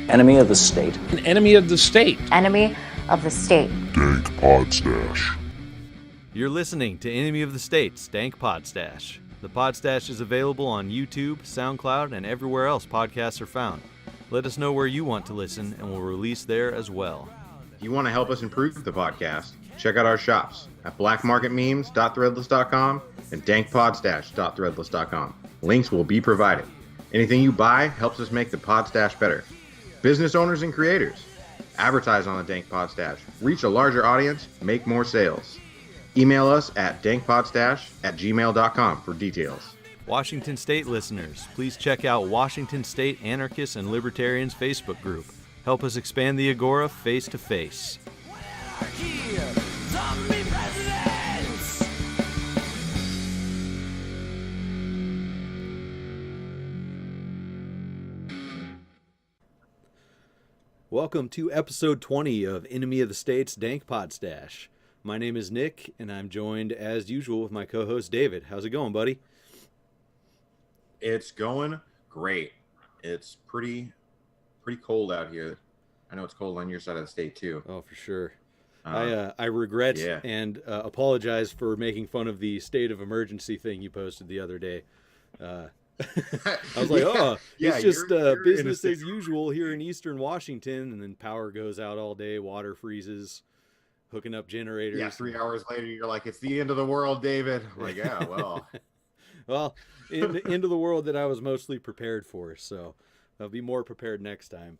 Enemy of the state. An enemy of the state. Enemy of the state. Dank Podstash. You're listening to Enemy of the State's Dank Podstash. The Podstash is available on YouTube, SoundCloud, and everywhere else podcasts are found. Let us know where you want to listen, and we'll release there as well. If you want to help us improve the podcast, check out our shops at blackmarketmemes.threadless.com and dankpodstash.threadless.com. Links will be provided. Anything you buy helps us make the Podstash better. Business owners and creators, advertise on the Dank Podstash. Reach a larger audience, make more sales. Email us at dankpodstash@gmail.com for details. Washington State listeners, please check out Washington State Anarchists and Libertarians Facebook group. Help us expand the Agora face to face. Welcome to episode 20 of Enemy of the State's Dank Podstash. My name is Nick, and I'm joined as usual with my co-host David. How's it going, buddy? It's going great. It's pretty cold out here. I know it's cold on your side of the state too. Oh, for sure. I regret and apologize for making fun of the state of emergency thing you posted the other day. I was like, it's just business as usual here in Eastern Washington, and then power goes out all day, water freezes, hooking up generators. Yeah, 3 hours later, you're like, it's the end of the world, David. I'm like, yeah, well. Well, in the end of the world that I was mostly prepared for, so I'll be more prepared next time.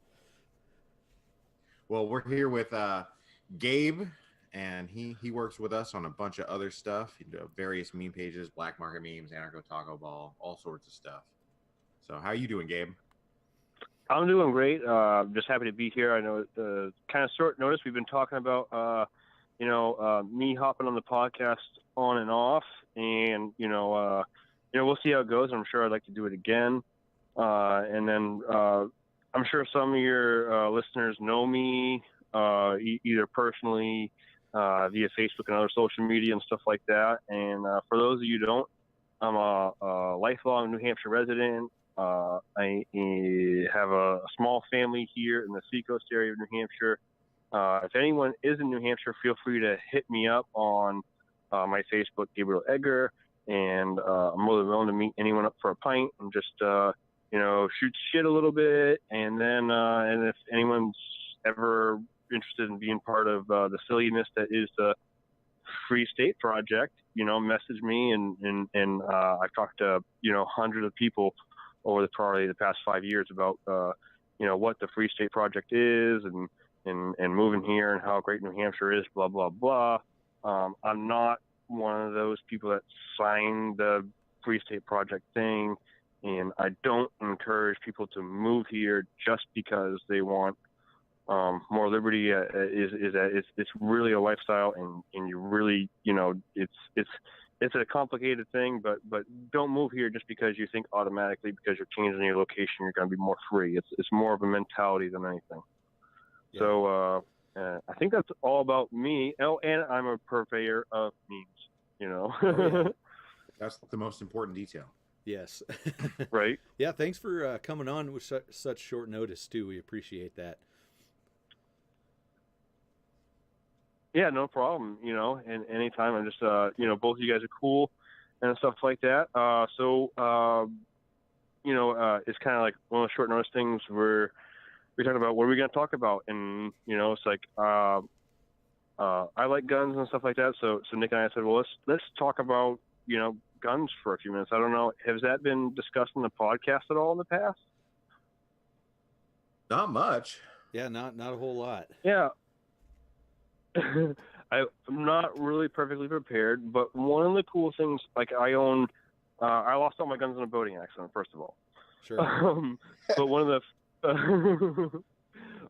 Well, we're here with Gabe, and he works with us on a bunch of other stuff, various meme pages, Black Market Memes, Anarcho Taco Ball, all sorts of stuff. So how are you doing, Gabe? I'm doing great. Just happy to be here. I know kind of short notice. We've been talking about, me hopping on the podcast on and off, and we'll see how it goes. I'm sure I'd like to do it again. And then I'm sure some of your listeners know me either personally via Facebook and other social media and stuff like that. And for those of you who don't, I'm a lifelong New Hampshire resident. I have a small family here in the Seacoast area of New Hampshire. If anyone is in New Hampshire, feel free to hit me up on my Facebook, Gabriel Edgar. And I'm really willing to meet anyone up for a pint and just, shoot shit a little bit. And then, and if anyone's ever interested in being part of the silliness that is the Free State Project, message me. And I've talked to, hundreds of people over probably the past 5 years about, what the Free State Project is and moving here and how great New Hampshire is, blah, blah, blah. I'm not one of those people that signed the Free State Project thing, and I don't encourage people to move here just because they want more liberty. It's really a lifestyle, and you really, it's a complicated thing, but don't move here just because you think automatically because you're changing your location you're going to be more free. It's more of a mentality than anything. Yeah. So I think that's all about me. Oh, and I'm a purveyor of memes. Oh, yeah. That's the most important detail. Yes. Right. Yeah. Thanks for coming on with such short notice too. We appreciate that. Yeah, no problem. And anytime. I'm just, both of you guys are cool and stuff like that. So it's kind of like one of the short notice things where we're talking about what are we going to talk about, and it's like. I like guns and stuff like that. So Nick and I said, well, let's talk about, guns for a few minutes. I don't know. Has that been discussed in the podcast at all in the past? Not much. Yeah, not a whole lot. Yeah. I'm not really perfectly prepared, but one of the cool things, like I lost all my guns in a boating accident, first of all. Sure. But one of the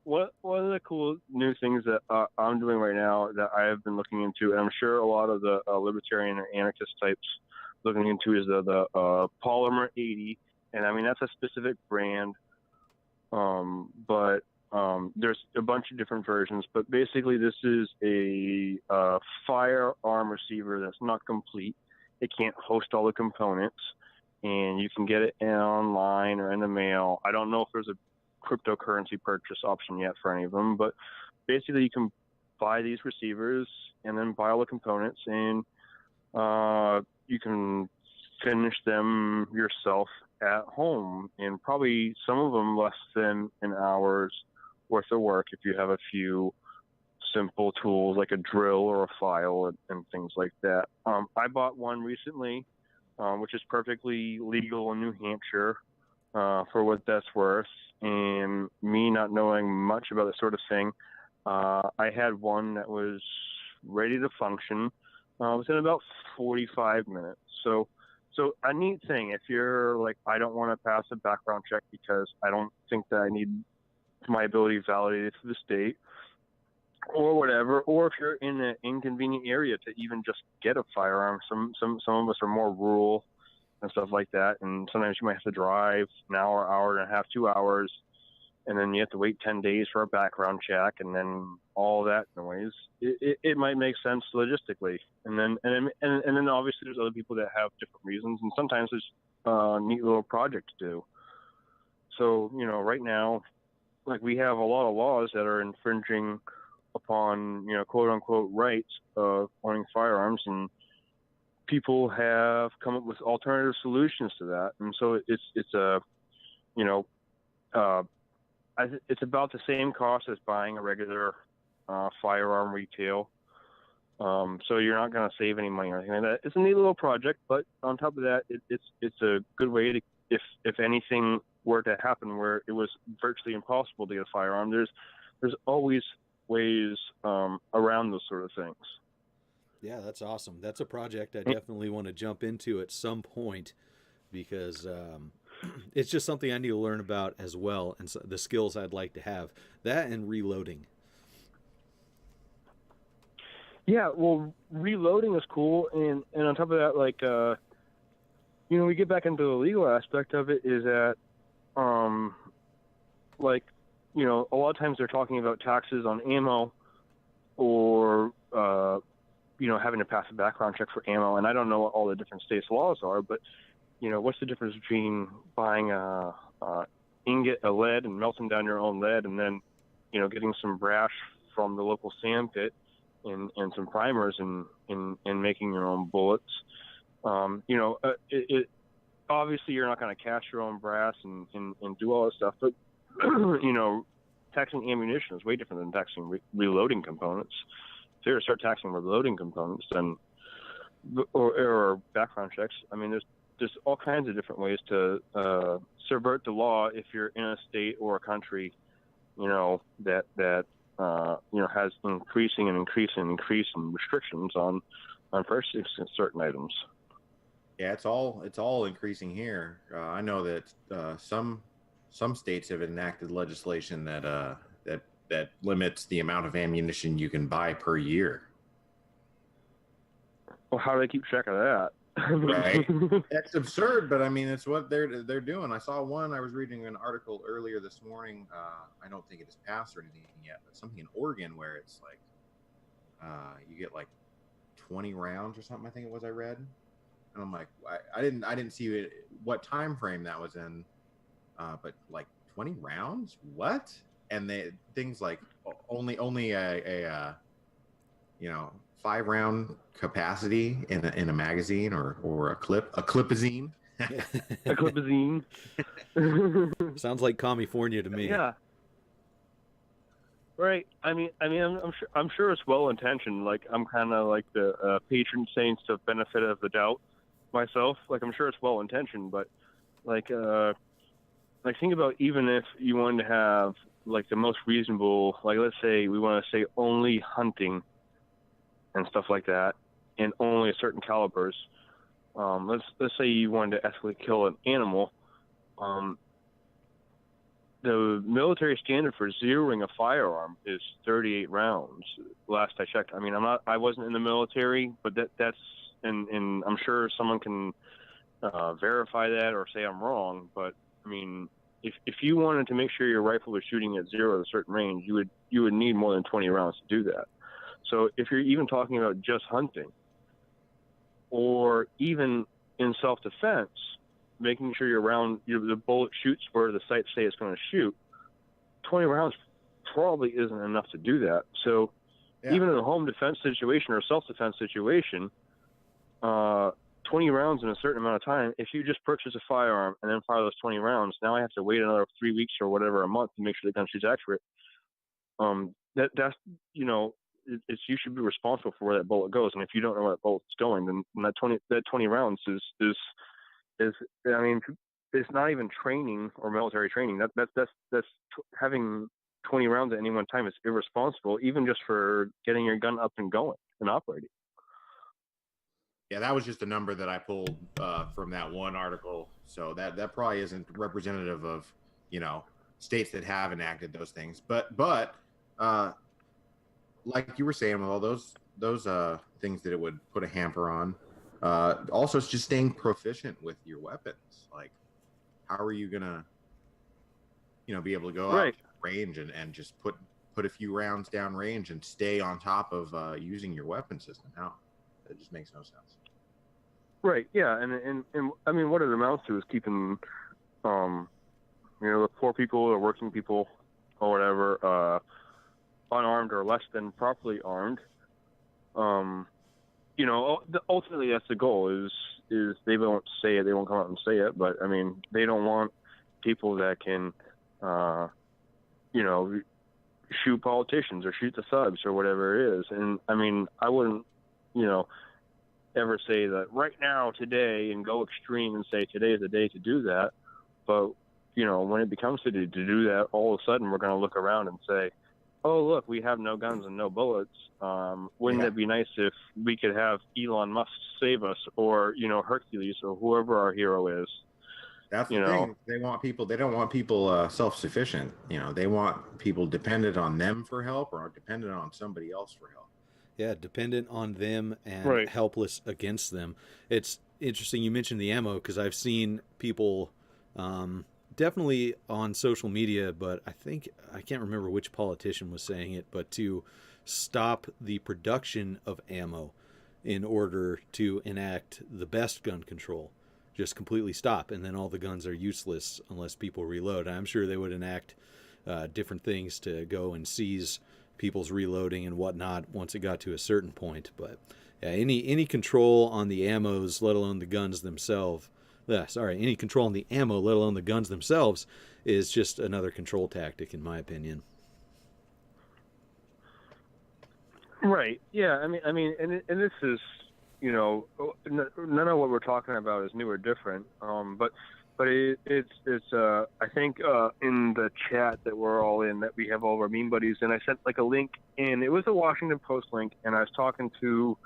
one of the cool new things that I'm doing right now that I have been looking into, and I'm sure a lot of the libertarian or anarchist types looking into, is the Polymer 80. And I mean, that's a specific brand, but there's a bunch of different versions. But basically, this is a firearm receiver that's not complete. It can't host all the components, and you can get it online or in the mail. I don't know if there's a cryptocurrency purchase option yet for any of them, but basically you can buy these receivers and then buy all the components, and you can finish them yourself at home, and probably some of them less than an hour's worth of work if you have a few simple tools like a drill or a file and things like that. I bought one recently, which is perfectly legal in New Hampshire for what that's worth, and me not knowing much about this sort of thing, I had one that was ready to function within about 45 minutes. So a neat thing, if you're like, I don't want to pass a background check because I don't think that I need my ability validated through the state or whatever, or if you're in an inconvenient area to even just get a firearm. Some of us are more rural and stuff like that, and sometimes you might have to drive an hour, hour and a half, 2 hours, and then you have to wait 10 days for a background check, and then all that noise. It might make sense logistically, and then obviously there's other people that have different reasons, and sometimes there's a neat little project to do. So right now, like, we have a lot of laws that are infringing upon quote unquote rights of owning firearms, and people have come up with alternative solutions to that, and so it's about the same cost as buying a regular firearm retail. So you're not going to save any money or anything like that. It's a neat little project, but on top of that, it's a good way to, if anything were to happen where it was virtually impossible to get a firearm, there's always ways around those sort of things. Yeah, that's awesome. That's a project I definitely want to jump into at some point, because it's just something I need to learn about as well, and so the skills I'd like to have. That and reloading. Yeah, well, reloading is cool, and on top of that, like, we get back into the legal aspect of it, is that, a lot of times they're talking about taxes on ammo, or, having to pass a background check for ammo, and I don't know what all the different states' laws are, but, what's the difference between buying a ingot of lead and melting down your own lead, and then, getting some brass from the local sand pit and some primers and making your own bullets? Obviously you're not going to cast your own brass and do all this stuff, but taxing ammunition is way different than taxing reloading components. If they were to start taxing reloading components, then or background checks, I mean, there's all kinds of different ways to subvert the law if you're in a state or a country, that has increasing restrictions on purchasing certain items. Yeah, it's all increasing here. I know that some states have enacted legislation that limits the amount of ammunition you can buy per year. Well, how do they keep track of that? Right? That's absurd, but I mean, it's what they're doing. I saw one. I was reading an article earlier this morning. I don't think it has passed or anything yet, but something in Oregon where it's like you get like 20 rounds or something. I think it was. I read, and I'm like, I didn't see what time frame that was in, but like 20 rounds, what? And things like only a 5-round capacity in a magazine or a clipazine. A clipazine. Sounds like California to me. Yeah. Right. I mean, I'm sure it's well intentioned. Like, I'm kind of like the patron saint of benefit of the doubt myself. Like, I'm sure it's well intentioned, but like think about, even if you wanted to have like the most reasonable, like, let's say we want to say only hunting and stuff like that, and only certain calibers. Let's say you wanted to ethically kill an animal. The military standard for zeroing a firearm is 38 rounds. Last I checked. I mean, I wasn't in the military, but that's and I'm sure someone can verify that or say I'm wrong. But I mean, if you wanted to make sure your rifle was shooting at zero at a certain range, you would need more than 20 rounds to do that. So if you're even talking about just hunting, or even in self-defense, making sure the bullet shoots where the sights say it's going to shoot, 20 rounds probably isn't enough to do that. So even in a home defense situation or a self-defense situation, 20 rounds in a certain amount of time, if you just purchase a firearm and then fire those 20 rounds, now I have to wait another 3 weeks or whatever, a month, to make sure the gun shoots accurate. That's, you know, it's you should be responsible for where that bullet goes. And if you don't know where that bullet's going, then that 20 rounds is I mean, it's not even training or military training. That's having 20 rounds at any one time is irresponsible, even just for getting your gun up and going and operating. Yeah, that was just a number that I pulled from that one article. So that probably isn't representative of, you know, states that have enacted those things. But like you were saying, with all those things that it would put a hamper on, also it's just staying proficient with your weapons. Like, how are you gonna, you know, be able to go out range and just put a few rounds down range and stay on top of using your weapon system? Now, it just makes no sense. Right. Yeah. And I mean, what it amounts to is keeping, you know, the poor people or working people or whatever, unarmed or less than properly armed. You know, ultimately that's the goal. Is they won't say it, they won't come out and say it, but I mean, they don't want people that can, you know, shoot politicians or shoot the thugs or whatever it is. And I mean, I wouldn't, you know, ever say that right now, today, and go extreme and say today is the day to do that. But, you know, when it becomes to do that, all of a sudden we're going to look around and say, oh, look, we have no guns and no bullets. Wouldn't it be nice if we could have Elon Musk save us, or, you know, Hercules, or whoever our hero is? That's the thing. They don't want people self-sufficient. You know, they want people dependent on them for help or dependent on somebody else for help. Yeah, dependent on them and helpless against them. It's interesting you mentioned the ammo, because I've seen people definitely on social media, but I can't remember which politician was saying it, but to stop the production of ammo in order to enact the best gun control. Just completely stop, and then all the guns are useless unless people reload. I'm sure they would enact different things to go and seize people's reloading and whatnot once it got to a certain point. But yeah, any control on the ammos, let alone the guns themselves, any control on the ammo, let alone the guns themselves, is just another control tactic, in my opinion. Right. Yeah. I mean, and this is, you know, none of what we're talking about is new or different. But it's I think in the chat that we're all in, that we have all of our meme buddies, and I sent like a link, and it was a Washington Post link, and I was talking to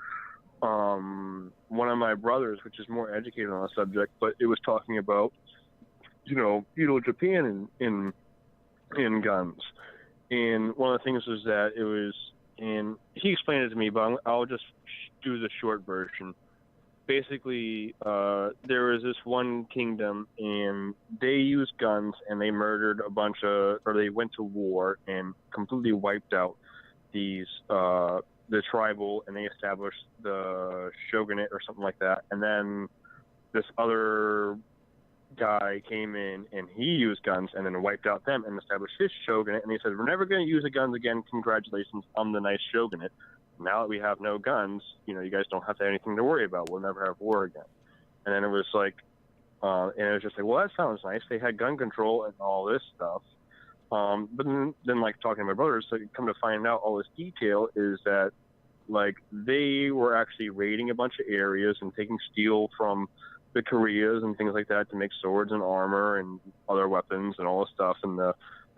one of my brothers, which is more educated on the subject, but it was talking about, you know, feudal Japan in guns, and one of the things was that it was, and he explained it to me, but I'll just do the short version. Basically, there was this one kingdom, and they used guns, and they murdered they went to war and completely wiped out the tribal, and they established the shogunate or something like that. And then this other guy came in, and he used guns and then wiped out them and established his shogunate. And he said, we're never going to use the guns again. Congratulations, I'm the nice shogunate. Now that we have no guns, you know, you guys don't have to have anything to worry about. We'll never have war again. And then it was like, and it was just like, well, that sounds nice. They had gun control and all this stuff. But then like talking to my brothers, so come to find out all this detail is that, like, they were actually raiding a bunch of areas and taking steel from the Koreas and things like that to make swords and armor and other weapons and all this stuff. And the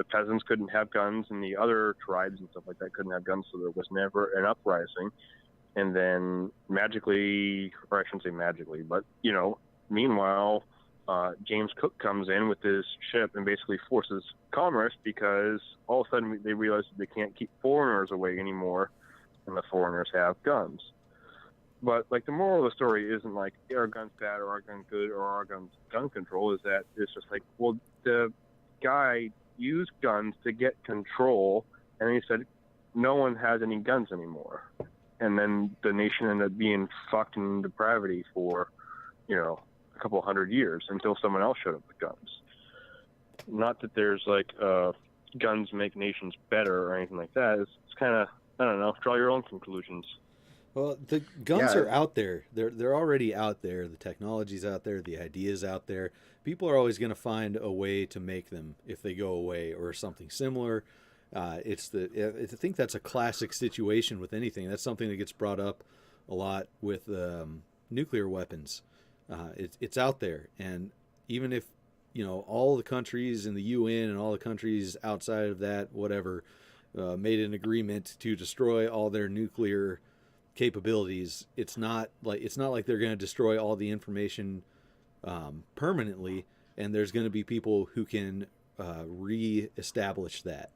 peasants couldn't have guns, and the other tribes and stuff like that couldn't have guns, so there was never an uprising. And then magically, or I shouldn't say magically, but, you know, meanwhile, James Cook comes in with his ship and basically forces commerce, because all of a sudden they realize that they can't keep foreigners away anymore, and the foreigners have guns. But, like, the moral of the story isn't like, are guns bad or are guns good or are guns gun control, is that it's just like, well, the guy used guns to get control, and he said no one has any guns anymore, and then the nation ended up being fucked in depravity for, you know, a couple 100 years until someone else showed up with guns. Not that there's like guns make nations better or anything like that. It's kind of, I don't know, draw your own conclusions. Well, the guns are out there. They're already out there. The technology's out there. The idea's out there. People are always going to find a way to make them if they go away or something similar. I think that's a classic situation with anything. That's something that gets brought up a lot with nuclear weapons. It's out there, and even if all the countries in the UN and all the countries outside of that, whatever, made an agreement to destroy all their nuclear capabilities, it's not like they're going to destroy all the information permanently, and there's going to be people who can re-establish that.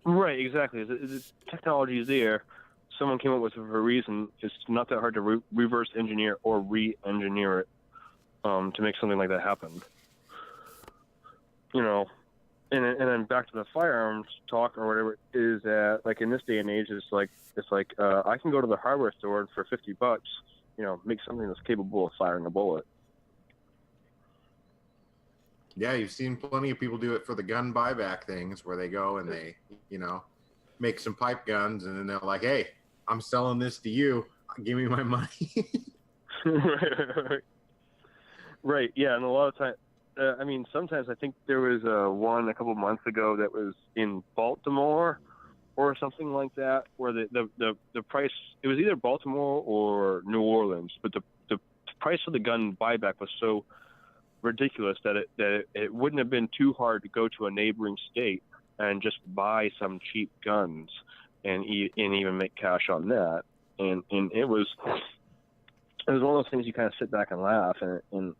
Right, exactly. The technology is there. Someone came up with it for a reason. It's not that hard to reverse engineer or re-engineer it to make something like that happen. And then back to the firearms talk or whatever, is that like in this day and age, it's like I can go to the hardware store and for $50, make something that's capable of firing a bullet. Yeah, you've seen plenty of people do it for the gun buyback things where they go and they, make some pipe guns and then they're like, hey, I'm selling this to you. Give me my money. Right. Yeah. And a lot of times, sometimes I think there was one a couple months ago that was in Baltimore or something like that, where the price, it was either Baltimore or New Orleans, but the price of the gun buyback was so ridiculous that it wouldn't have been too hard to go to a neighboring state and just buy some cheap guns and even make cash on that. And it was one of those things you kind of sit back and laugh and the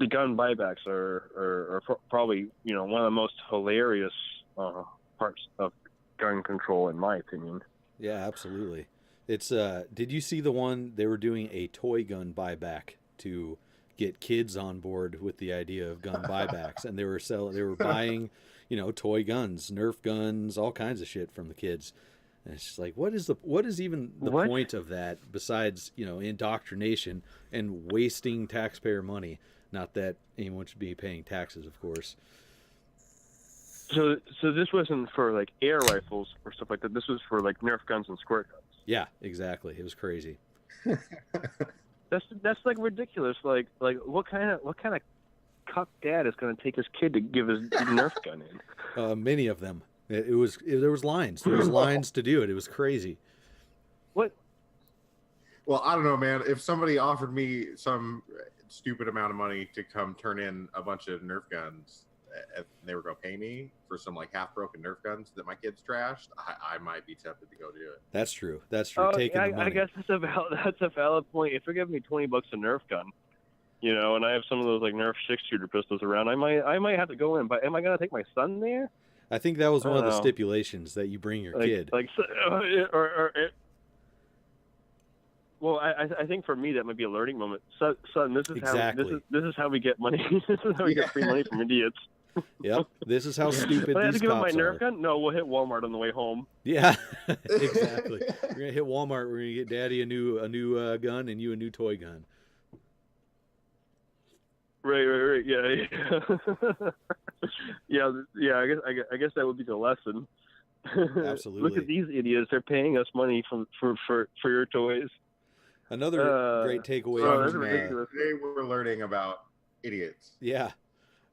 gun buybacks are probably one of the most hilarious parts of gun control, in my opinion. Yeah, absolutely. It's did you see the one they were doing a toy gun buyback to get kids on board with the idea of gun buybacks, and they were buying toy guns, Nerf guns, all kinds of shit from the kids. And it's just like, what is even the point of that besides indoctrination and wasting taxpayer money? Not that anyone should be paying taxes, of course. So this wasn't for like air rifles or stuff like that. This was for like Nerf guns and squirt guns. Yeah, exactly. It was crazy. That's like ridiculous. Like what kind of cuck dad is going to take his kid to give his Nerf gun in? Many of them. There was lines. There was lines to do it. It was crazy. What? Well, I don't know, man. If somebody offered me some stupid amount of money to come turn in a bunch of Nerf guns, and they were going to pay me for some like half-broken Nerf guns that my kids trashed, I might be tempted to go do it. That's true. Taking the money. I guess that's a valid point. If you're giving me $20 a Nerf gun, and I have some of those like Nerf 6-shooter pistols around, I might have to go in. But am I going to take my son there? I think that was one of the stipulations, that you bring your kid. Well, I think for me that might be a learning moment. Son, this is how we get money. This is how we get free money from idiots. Yep, this is how stupid these cops are. I have to give him my Nerf gun? No, we'll hit Walmart on the way home. Yeah, exactly. We're gonna hit Walmart. We're gonna get Daddy a new gun and you a new toy gun. Right. Yeah. yeah. I guess that would be the lesson. Absolutely. Look at these idiots. They're paying us money for your toys. Another great takeaway. That's ridiculous. Today we're learning about idiots. Yeah.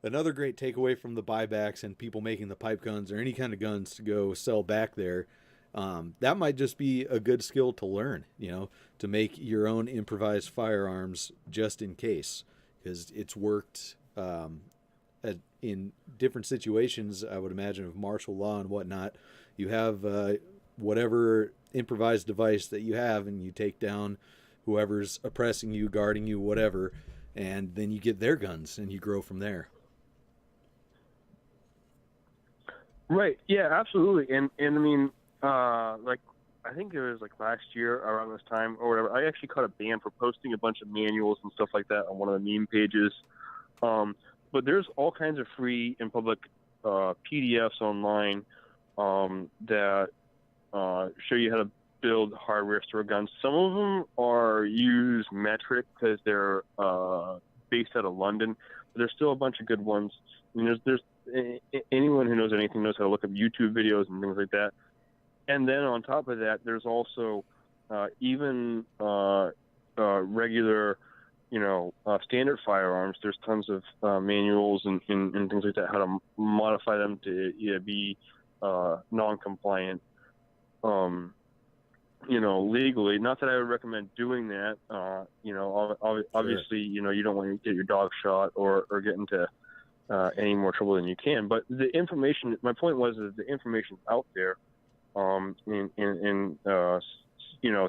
Another great takeaway from the buybacks and people making the pipe guns or any kind of guns to go sell back there. That might just be a good skill to learn, to make your own improvised firearms just in case, because it's worked in different situations. I would imagine of martial law and whatnot. You have whatever improvised device that you have, and you take down whoever's oppressing you, guarding you, whatever, and then you get their guns and you grow from there. Right. Yeah, absolutely. And I mean, like, I think it was like last year around this time or whatever, I actually caught a ban for posting a bunch of manuals and stuff like that on one of the meme pages. But there's all kinds of free and public PDFs online that show you how to build hardware store guns. Some of them use metric because they're based out of London, but there's still a bunch of good ones. I mean, there's anyone who knows anything knows how to look up YouTube videos and things like that. And then on top of that, there's also even regular, standard firearms. There's tons of manuals and things like that, how to modify them to be non-compliant, legally. Not that I would recommend doing that. Obviously, you don't want to get your dog shot or get into any more trouble than you can. But the information, my point was that the information's out there.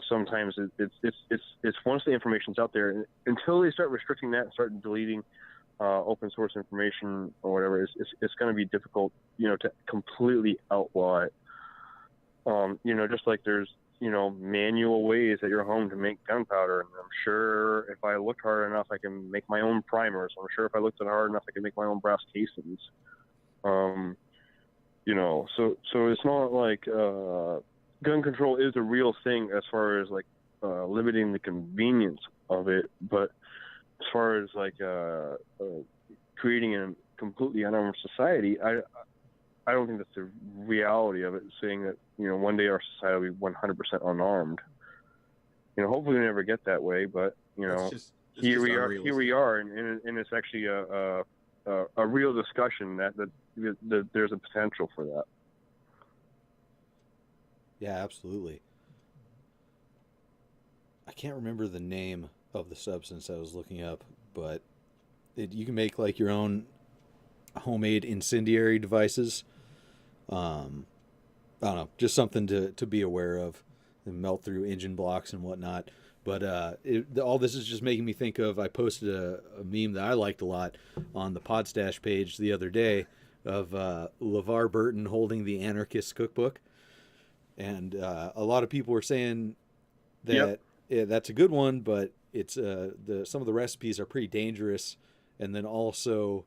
Sometimes it's once the information's out there, until they start restricting that and start deleting open source information or whatever, it's going to be difficult, to completely outlaw it. Just like there's, manual ways at your home to make gunpowder. And I'm sure if I looked hard enough, I can make my own primers. I'm sure if I looked hard enough, I can make my own brass casings. So it's not like gun control is a real thing as far as like limiting the convenience of it, but as far as like creating a completely unarmed society, I don't think that's the reality of it. Saying that one day our society will be 100% unarmed. Hopefully we never get that way, but here we are, and it's actually a real discussion that there's a potential for that. Yeah, absolutely. I can't remember the name of the substance I was looking up, but you can make like your own homemade incendiary devices. I don't know, just something to be aware of, and melt through engine blocks and whatnot. But all this is just making me think of, I posted a meme that I liked a lot on the Podstash page the other day of LeVar Burton holding the Anarchist cookbook. And a lot of people were saying that that's a good one, but it's some of the recipes are pretty dangerous. And then also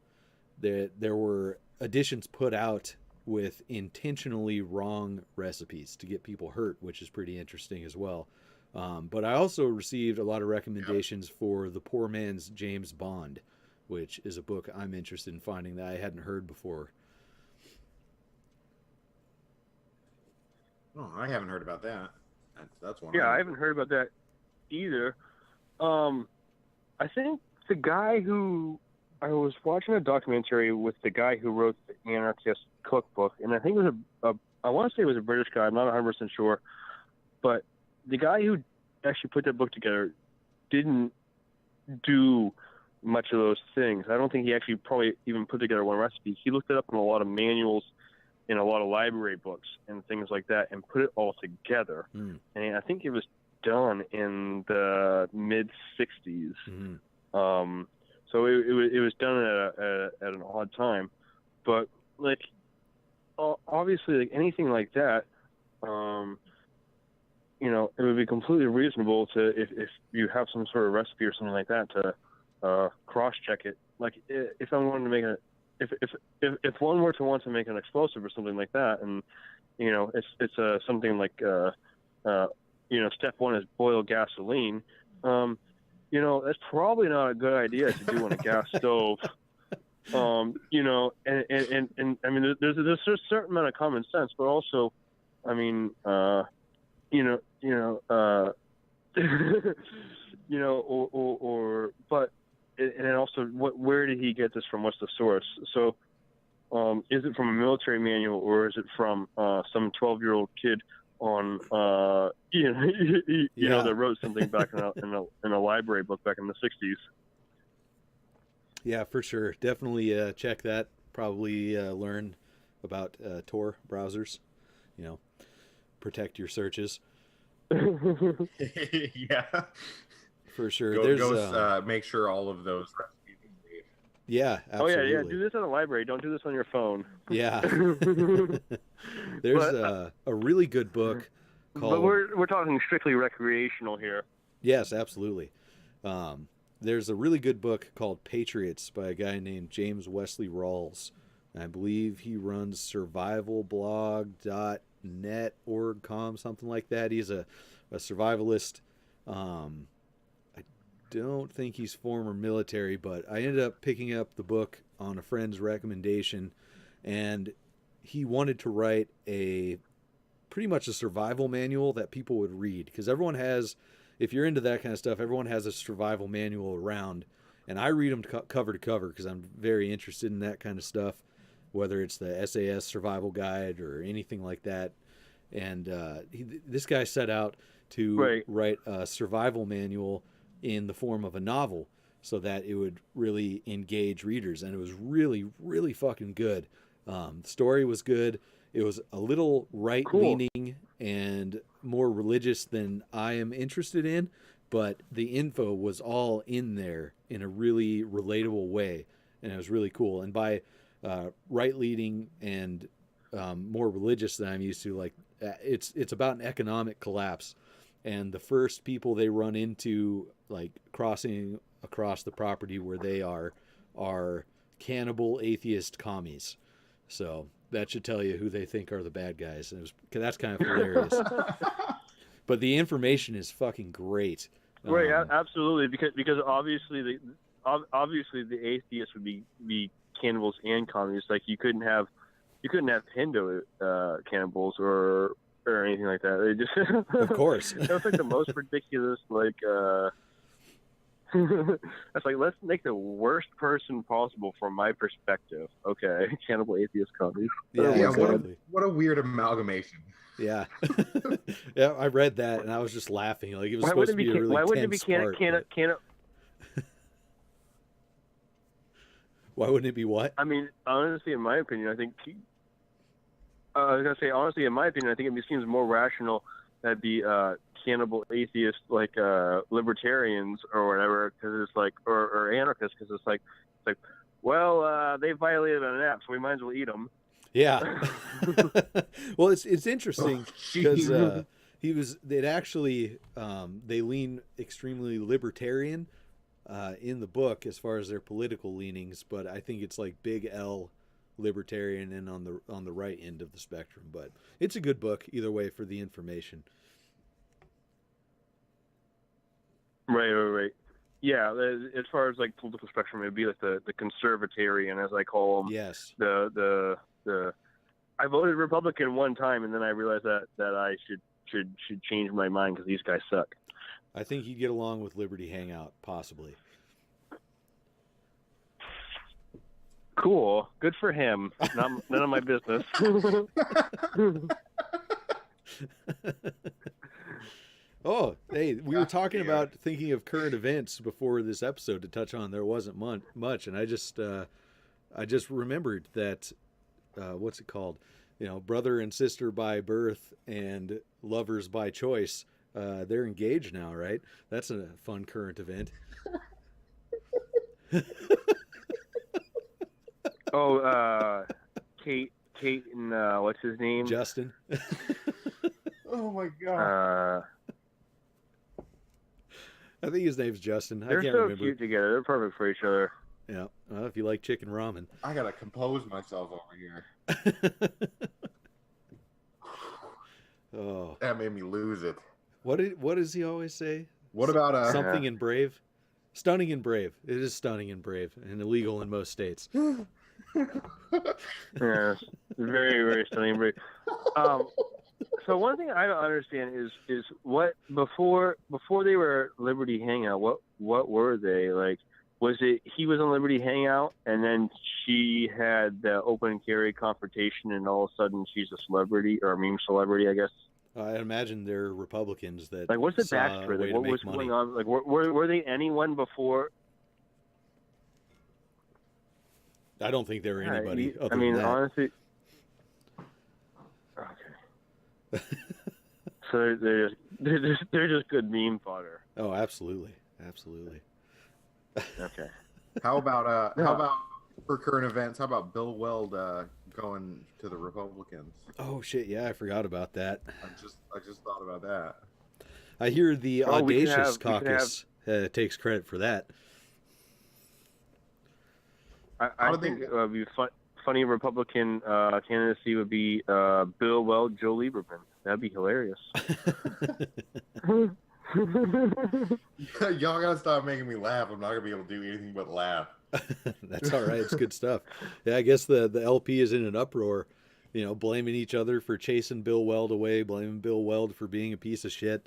there were editions put out with intentionally wrong recipes to get people hurt, which is pretty interesting as well. But I also received a lot of recommendations for The Poor Man's James Bond, which is a book I'm interested in finding that I hadn't heard before. Oh, I haven't heard about that. That's one. Yeah, I haven't heard about that either. I think the guy who I was watching a documentary with the guy who wrote the Anarchist cookbook, and I think it was I want to say it was a British guy. I'm not 100% sure, but the guy who actually put that book together didn't do much of those things. I don't think he actually probably even put together one recipe. He looked it up in a lot of manuals, in a lot of library books and things like that, and put it all together. And I think it was done in the mid 60s. So it was done at an odd time, but like obviously like anything like that, it would be completely reasonable to if you have some sort of recipe or something like that to cross check it. Like if I wanted to make if one were to want to make an explosive or something like that, and it's something like step one is boil gasoline. That's probably not a good idea to do on a gas stove. And I mean, there's a certain amount of common sense, but also, I mean, but and also, where did he get this from? What's the source? So, is it from a military manual, or is it from some 12-year-old kid on that wrote something back in a library book back in the 60s? Yeah, for sure. Definitely check that. Probably learn about Tor browsers. Protect your searches. Yeah, for sure. Make sure all of those recipes are safe. Yeah, absolutely. Oh yeah. Do this in a library. Don't do this on your phone. Yeah. There's a really good book called. But we're talking strictly recreational here. Yes, absolutely. There's a really good book called Patriots by a guy named James Wesley Rawls. I believe he runs survivalblog.net net.org.com, something like that. He's a survivalist. I don't think he's former military, but I ended up picking up the book on a friend's recommendation, and he wanted to write pretty much a survival manual that people would read, because everyone has, if you're into that kind of stuff, everyone has a survival manual around, and I read them cover to cover because I'm very interested in that kind of stuff, whether it's the SAS survival guide or anything like that. And this guy set out to write a survival manual in the form of a novel so that it would really engage readers, and it was really, really fucking good. The story was good. It was a little right-leaning and more religious than I am interested in, but the info was all in there in a really relatable way, and it was really cool. And by right-leaning and more religious than I'm used to, like it's about an economic collapse, and the first people they run into, like crossing across the property where they are cannibal atheist commies. So that should tell you who they think are the bad guys. And that's kind of hilarious. But the information is fucking great. Right, absolutely, because obviously the atheists would be cannibals and communists. Like you couldn't have Hindu cannibals or anything like that. They just of course. That's like the most ridiculous. Like that's like, let's make the worst person possible from my perspective. Okay, cannibal atheist comedy. Yeah, exactly. What a weird amalgamation. Yeah, yeah. I read that and I was just laughing. Like it was supposed to be a really why wouldn't it tense be Why wouldn't it be what? I mean, honestly, in my opinion, I think I was gonna say honestly, in my opinion, I think it seems more rational that be cannibal atheists, like libertarians or whatever, because it's like, or anarchists, because it's like, well, they violated an app, so we might as well eat them. Yeah. Well, it's interesting because they lean extremely libertarian in the book as far as their political leanings, but I think it's like big L libertarian and on the right end of the spectrum. But it's a good book either way for the information. Right. Yeah, as far as like political spectrum, it'd be like the conservatarian, as I call them. Yes. The I voted Republican one time, and then I realized that I should change my mind because these guys suck. I think he'd get along with Liberty Hangout, possibly. Cool. Good for him. None of my business. Oh, hey, we were talking about thinking of current events before this episode to touch on. There wasn't much, and I just remembered that what's it called? You know, brother and sister by birth and lovers by choice. They're engaged now, right? That's a fun current event. Oh, Kate and what's his name? Justin. Oh my god. I think his name's Justin. They're I can't so remember. Cute together. They're perfect for each other. Yeah. Well, if you like chicken ramen. I gotta compose myself over here. Oh. That made me lose it. What does he always say? What about something in brave? Stunning and brave. It is stunning and brave and illegal in most states. Yeah, very, very stunning and brave. So one thing I don't understand is what before they were Liberty Hangout, what were they? Like, was it he was on Liberty Hangout and then she had the open carry confrontation and all of a sudden she's a celebrity or a meme celebrity, I guess? I imagine they're Republicans that like, what's the backstory? What was going on? Like, were they anyone before? I don't think they were anybody. I mean, honestly. Okay. So they're just good meme fodder. Oh, absolutely. Okay. How about for current events? How about Bill Weld going to the Republicans? Oh shit! Yeah, I forgot about that. I just thought about that. I hear the Audacious Caucus takes credit for that. I think it would be funny Republican candidacy would be Bill Weld, Joe Lieberman. That'd be hilarious. Y'all gotta stop making me laugh. I'm not gonna be able to do anything but laugh. That's all right. It's good stuff. Yeah, I guess the LP is in an uproar, blaming each other for chasing Bill Weld away, blaming Bill Weld for being a piece of shit.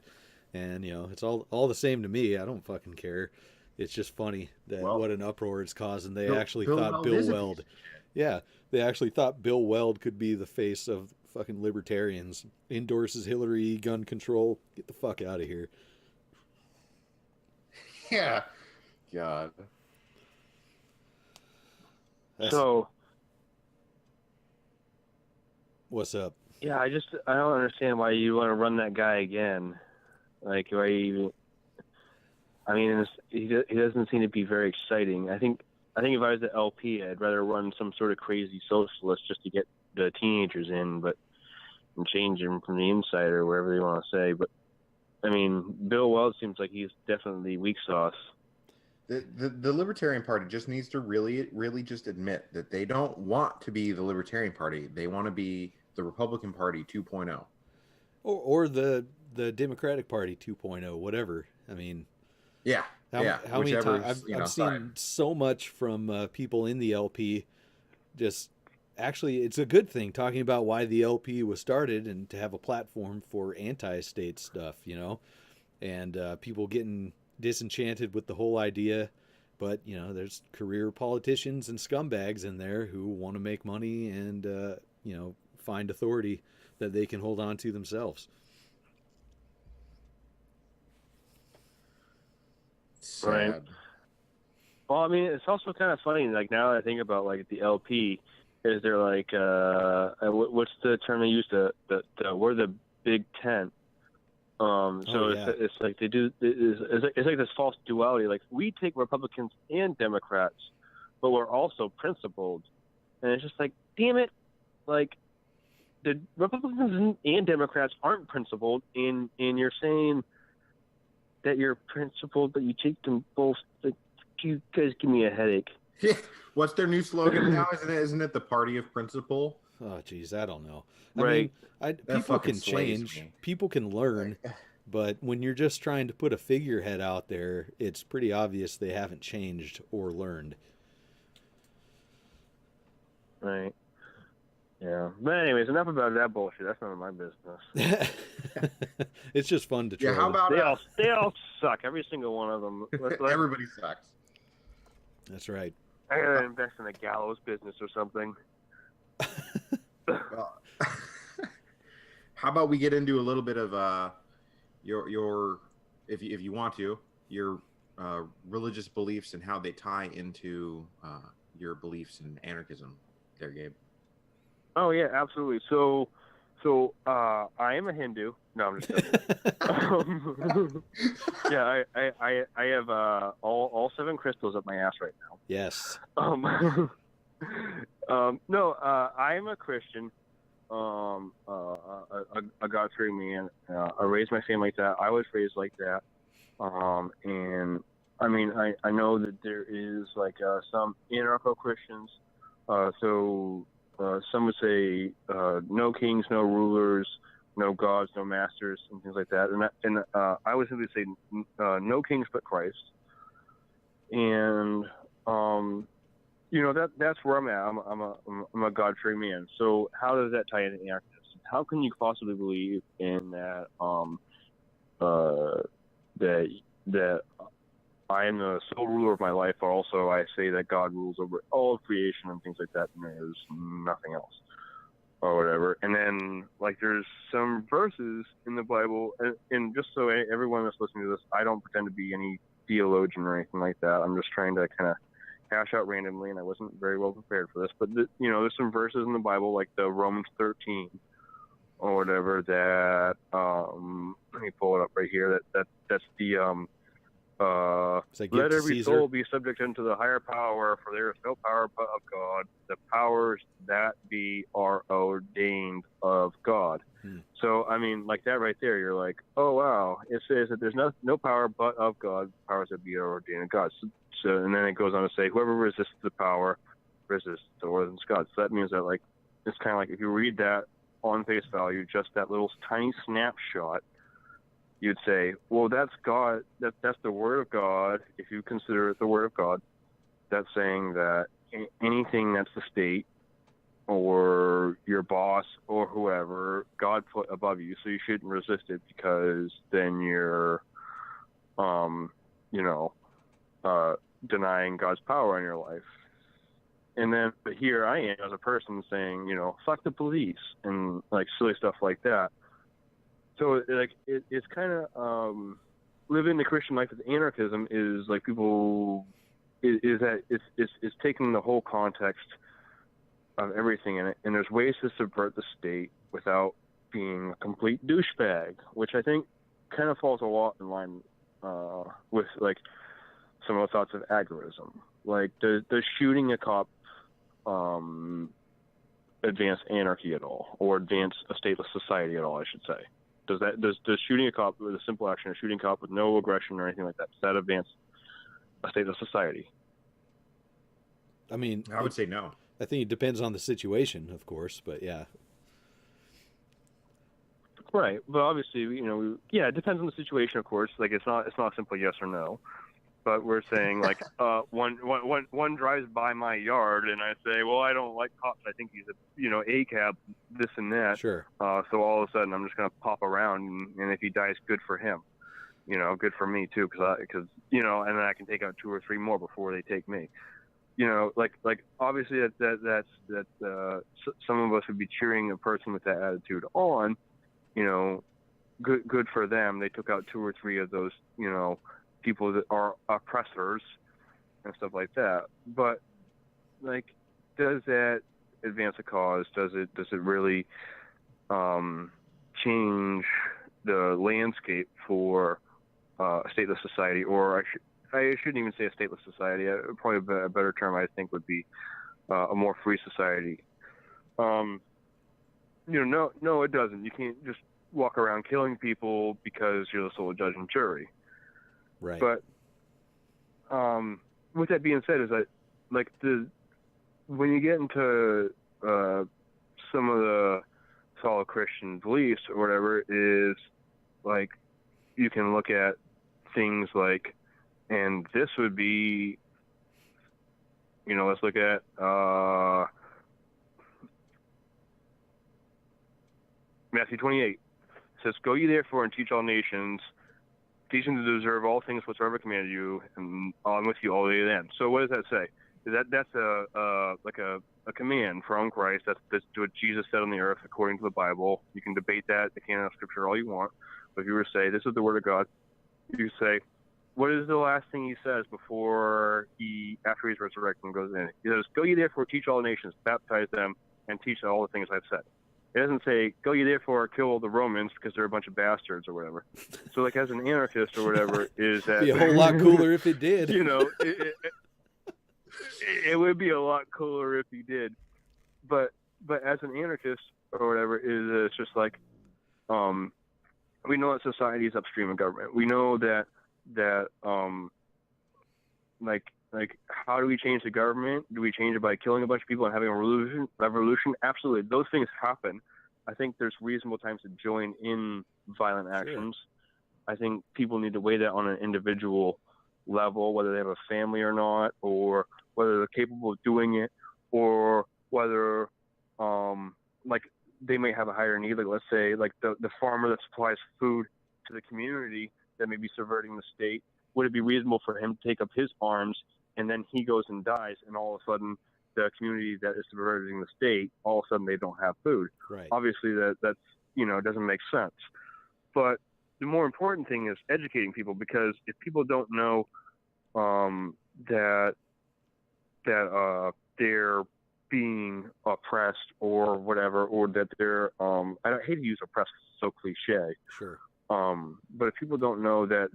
And, it's all the same to me. I don't fucking care. It's just funny that what an uproar it's causing. They actually thought Bill Weld. Yeah, they actually thought Bill Weld could be the face of fucking libertarians. Endorses Hillary, gun control. Get the fuck out of here. Yeah. God. So, what's up? Yeah, I don't understand why you want to run that guy again. Like, why you even? I mean, he doesn't seem to be very exciting. I think if I was the LP, I'd rather run some sort of crazy socialist just to get the teenagers in, and change them from the inside or wherever they want to say. But I mean, Bill Weld seems like he's definitely weak sauce. The Libertarian Party just needs to really, really just admit that they don't want to be the Libertarian Party. They want to be the Republican Party 2.0. Or the Democratic Party 2.0, whatever. I mean, how many times I've seen so much from people in the LP. Just actually, it's a good thing talking about why the LP was started and to have a platform for anti-state stuff, and people getting disenchanted with the whole idea. But there's career politicians and scumbags in there who want to make money and find authority that they can hold on to themselves. Sad. Right. Well, I mean, it's also kind of funny. Like, now that I think about like the LP, is there like what's the term they use? We're the big tent. It's like they do. It's like this false duality. Like, we take Republicans and Democrats, but we're also principled, and it's just like, damn it, like the Republicans and Democrats aren't principled, and you're saying that you're principled, but you take them both. Like, you guys give me a headache. What's their new slogan now? Isn't it the Party of Principle? Oh, geez, I don't know. Right. I mean, people can change, people can learn, but when you're just trying to put a figurehead out there, it's pretty obvious they haven't changed or learned. Right. Yeah. But anyways, enough about that bullshit. That's none of my business. It's just fun to troll. Yeah, how about they all suck. Every single one of them. Everybody sucks. That's right. I gotta invest in a gallows business or something. How about we get into a little bit of your if you want to, your religious beliefs and how they tie into your beliefs in anarchism there, Gabe? Oh yeah, absolutely. So I am a Hindu. No, I'm just kidding. Yeah, I have all 7 crystals up my ass right now. Yes. No, I am a Christian. A God-fearing man. I raised my family like that. I was raised like that. And I mean, I know that there is like some Anarcho-Christians. Some would say no kings, no rulers, no gods, no masters, and things like that. And I would simply say no kings but Christ. And that's where I'm at. I'm a God-fearing man. So how does that tie into anarchism? How can you possibly believe in that that I am the sole ruler of my life, or also I say that God rules over all of creation and things like that, and there's nothing else, or whatever. And then, like, there's some verses in the Bible, and just so everyone that's listening to this, I don't pretend to be any theologian or anything like that. I'm just trying to kind of hash out randomly, and I wasn't very well prepared for this. But, there's some verses in the Bible, like the Romans 13, or whatever, that, let me pull it up right here, that's the, let every soul be subject unto the higher power, for there is no power but of God. The powers that be are ordained of God. So, I mean, like that right there, you're like, oh, wow. It says that there's no power but of God, powers that be are ordained of God. So, and then it goes on to say, whoever resists the power resist the ordinance of God. So that means that, like, it's kind of like if you read that on face value, just that little tiny snapshot, you'd say, well, that's God. That's the Word of God. If you consider it the Word of God, that's saying that anything that's the state or your boss or whoever, God put above you, so you shouldn't resist it, because then you're, denying God's power in your life. And then, but here I am as a person saying, fuck the police and like silly stuff like that. So like it's kind of living the Christian life with anarchism is like people is that it's taking the whole context of everything in it, and there's ways to subvert the state without being a complete douchebag, which I think kind of falls a lot in line with like some of the thoughts of agorism. Like, does shooting a cop advance anarchy at all, or advance a stateless society at all, I should say? Does shooting a cop with a simple action, or shooting a cop with no aggression or anything like that, does that advance a stateless society? I mean, I would say no. I think it depends on the situation, of course, but yeah. Right, but obviously, it depends on the situation, of course. Like, it's not a simple yes or no. But we're saying, like, one drives by my yard, and I say, well, I don't like cops. I think he's a cab, this and that. Sure. So all of a sudden, I'm just going to pop around, and if he dies, good for him. Good for me too, because and then I can take out 2 or 3 more before they take me. Like obviously that's some of us would be cheering a person with that attitude on. Good for them. They took out 2 or 3 of those, people that are oppressors and stuff like that. But like, does that advance a cause? Does it really change the landscape for a stateless society? Or I shouldn't even say a stateless society. Probably a better term, I think, would be a more free society. No, it doesn't. You can't just walk around killing people because you're the sole judge and jury. Right. But with that being said, is that like when you get into some of the solid Christian beliefs or whatever, is like you can look at things like, and this would be, let's look at Matthew 28. It says, "Go ye therefore and teach all nations, teaching to observe all things whatsoever I commanded you, and I'm with you all the way to the end." So what does that say? That's a command from Christ. That's what Jesus said on the earth according to the Bible. You can debate that, the canon of Scripture, all you want. But if you were to say, this is the Word of God, you say, what is the last thing he says after he's resurrected and goes in? He says, "Go ye therefore, teach all nations, baptize them, and teach all the things I've said." It doesn't say, "Go ye therefore, kill the Romans because they're a bunch of bastards," or whatever. So, like, as an anarchist or whatever, is that... It'd be a whole lot cooler if it did. It would be a lot cooler if he did. But as an anarchist or whatever, it's just like, we know that society is upstream of government. We know that like how do we change the government? Do we change it by killing a bunch of people and having a revolution? Absolutely. Those things happen. I think there's reasonable times to join in violent actions. Sure. I think people need to weigh that on an individual level, whether they have a family or not, or whether they're capable of doing it, or whether like they may have a higher need. Like, let's say, like the farmer that supplies food to the community that may be subverting the state. Would it be reasonable for him to take up his arms, and then he goes and dies, and all of a sudden the community that is subverting the state, all of a sudden they don't have food? Right. Obviously that's doesn't make sense. But the more important thing is educating people, because if people don't know that they're being oppressed or whatever, or that they're I hate to use oppressed, it's so cliche. Sure. But if people don't know that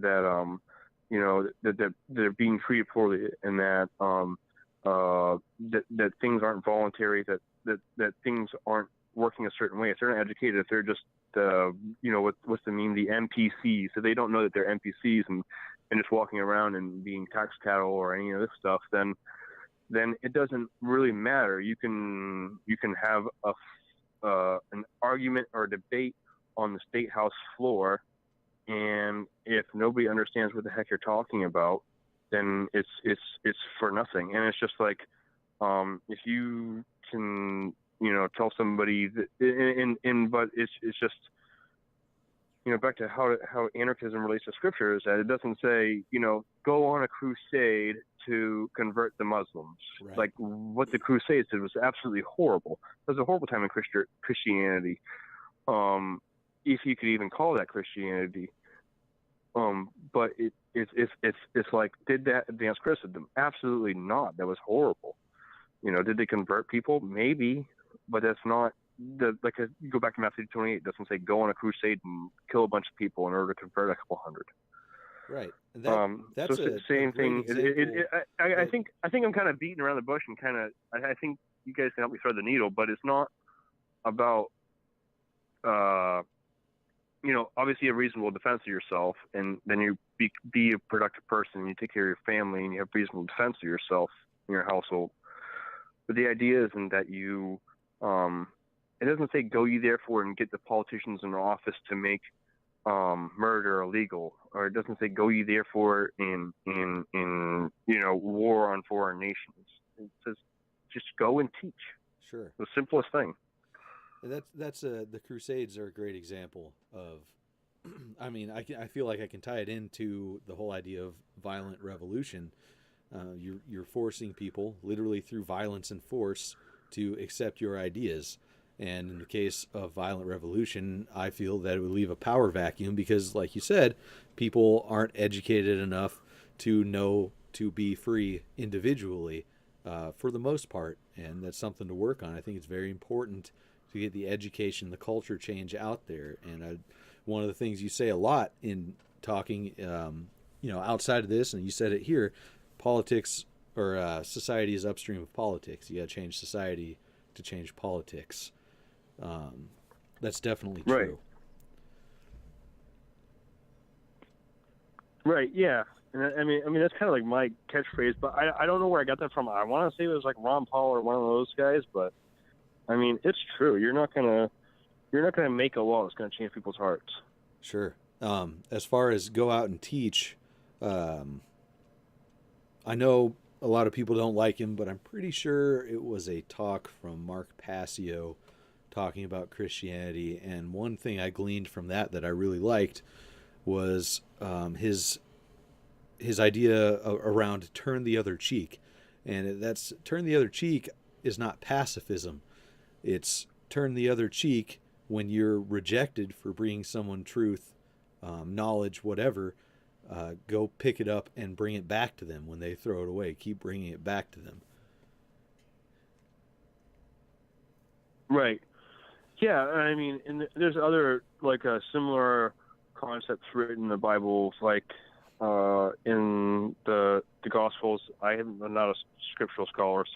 they're being treated poorly, and that that things aren't voluntary, that things aren't working a certain way, if they're not educated, if they're just what's the meme, the NPCs, so they don't know that they're NPCs and just walking around and being tax cattle or any of this stuff, then then it doesn't really matter. You can have an argument or a debate on the state house floor, and if nobody understands what the heck you're talking about, then it's for nothing. And it's just like, if you can, tell somebody that, but it's just, back to how anarchism relates to scripture, is that it doesn't say, go on a crusade to convert the Muslims. Right. Like, what the Crusades did was absolutely horrible. It was a horrible time in Christianity, if you could even call that Christianity. But it's like, did that advance Christendom? Absolutely not. That was horrible. Did they convert people? Maybe, but that's not you go back to Matthew 28. It doesn't say go on a crusade and kill a bunch of people in order to convert a couple hundred. Right. That's the same thing. I think I'm kind of beating around the bush, and I think you guys can help me thread the needle, but it's not about obviously a reasonable defense of yourself, and then you be a productive person, and you take care of your family, and you have reasonable defense of yourself in your household. But the idea isn't that you it doesn't say go ye therefore and get the politicians in office to make murder illegal, or it doesn't say go ye therefore in war on foreign nations. It says just go and teach. Sure. The simplest thing. That's the Crusades are a great example of. I mean, I feel like I can tie it into the whole idea of violent revolution. You're forcing people, literally through violence and force, to accept your ideas. And in the case of violent revolution, I feel that it would leave a power vacuum because, like you said, people aren't educated enough to know to be free individually for the most part. And that's something to work on. I think it's very important to get the education, the culture change out there. And one of the things you say a lot in talking, outside of this, and you said it here, politics or society is upstream of politics. You got to change society to change politics. That's definitely true. Right. Yeah. And I mean that's kind of like my catchphrase, but I don't know where I got that from. I want to say it was like Ron Paul or one of those guys, but I mean it's true. You're not gonna make a law that's gonna change people's hearts. Sure. As far as go out and teach, I know a lot of people don't like him, but I'm pretty sure it was a talk from Mark Passio talking about Christianity. And one thing I gleaned from that I really liked was his idea around turn the other cheek. And that's turn the other cheek is not pacifism. It's turn the other cheek when you're rejected for bringing someone truth, knowledge, whatever. Go pick it up and bring it back to them when they throw it away. Keep bringing it back to them. Right. Yeah, I mean, and there's other similar concepts written in the Bible, like in the Gospels. I'm not a scriptural scholar,